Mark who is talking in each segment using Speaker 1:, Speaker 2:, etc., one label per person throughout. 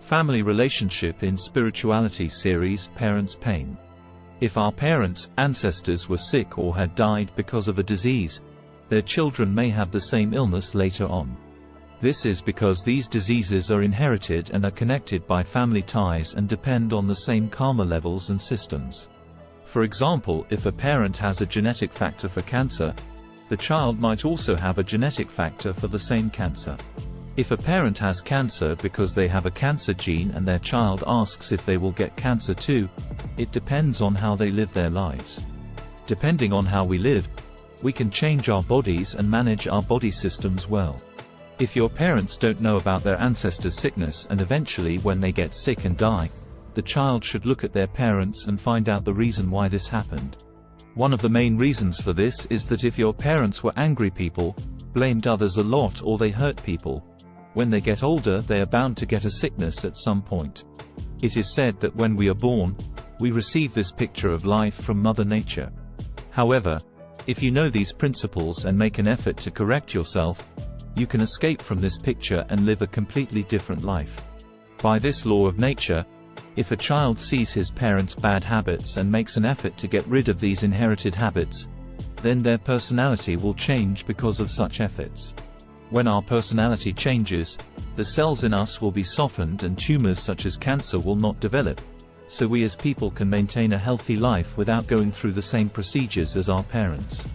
Speaker 1: Family relationship in spirituality series Parents' Pain. If our parents, ancestors were sick or had died because of a disease, their children may have the same illness later on. This is because these diseases are inherited and are connected by family ties and depend on the same karma levels and systems. For example, if a parent has a genetic factor for cancer, the child might also have a genetic factor for the same cancer. If a parent has cancer because they have a cancer gene and their child asks if they will get cancer too, it depends on how they live their lives. Depending on how we live, we can change our bodies and manage our body systems well. If your parents don't know about their ancestors' sickness and eventually when they get sick and die, the child should look at their parents and find out the reason why this happened. One of the main reasons for this is that if your parents were angry people, blamed others a lot, or they hurt people, when they get older they are bound to get a sickness at some point. It is said that when we are born, we receive this picture of life from Mother Nature. However, if you know these principles and make an effort to correct yourself, you can escape from this picture and live a completely different life. By this law of nature, if a child sees his parents' bad habits and makes an effort to get rid of these inherited habits, then their personality will change because of such efforts. When our personality changes, the cells in us will be softened and tumors such as cancer will not develop, so we as people can maintain a healthy life without going through the same procedures as our parents.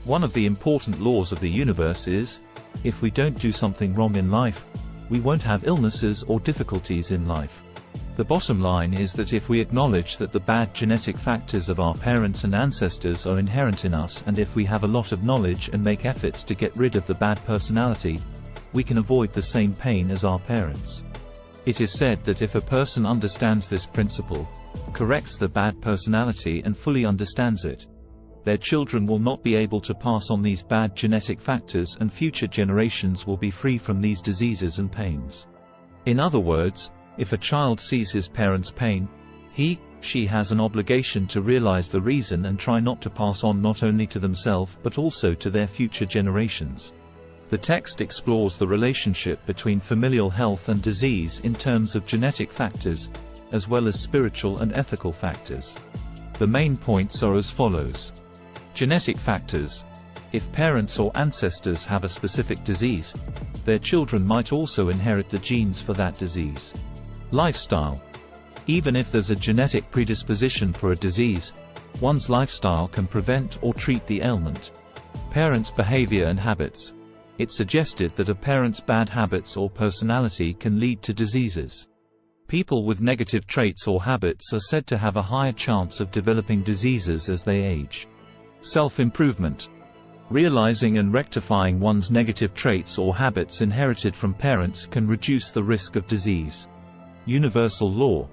Speaker 1: One of the important laws of the universe is, if we don't do something wrong in life, we won't have illnesses or difficulties in life. The bottom line is that if we acknowledge that the bad genetic factors of our parents and ancestors are inherent in us, and if we have a lot of knowledge and make efforts to get rid of the bad personality, we can avoid the same pain as our parents. It is said that if a person understands this principle, corrects the bad personality and fully understands it, their children will not be able to pass on these bad genetic factors and future generations will be free from these diseases and pains. In other words, if a child sees his parents' pain, she has an obligation to realize the reason and try not to pass on not only to themselves but also to their future generations. The text explores the relationship between familial health and disease in terms of genetic factors, as well as spiritual and ethical factors. The main points are as follows. Genetic factors. If parents or ancestors have a specific disease, their children might also inherit the genes for that disease. Lifestyle. Even if there's a genetic predisposition for a disease, one's lifestyle can prevent or treat the ailment. Parents' behavior and habits. It's suggested that a parent's bad habits or personality can lead to diseases. People with negative traits or habits are said to have a higher chance of developing diseases as they age. Self-improvement. Realizing and rectifying one's negative traits or habits inherited from parents can reduce the risk of disease. Universal law.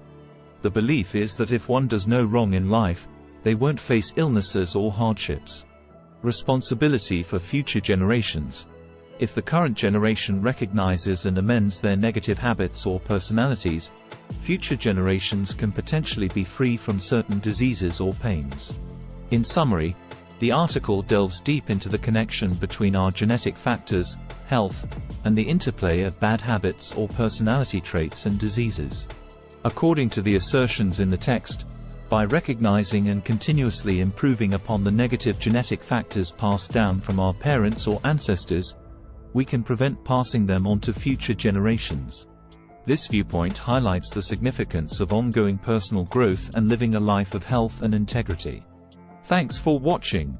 Speaker 1: The belief is that if one does no wrong in life, they won't face illnesses or hardships. Responsibility for future generations. If the current generation recognizes and amends their negative habits or personalities, future generations can potentially be free from certain diseases or pains. In summary, the article delves deep into the connection between our genetic factors, health, and the interplay of bad habits or personality traits and diseases. According to the assertions in the text, by recognizing and continuously improving upon the negative genetic factors passed down from our parents or ancestors, we can prevent passing them on to future generations. This viewpoint highlights the significance of ongoing personal growth and living a life of health and integrity. Thanks for watching.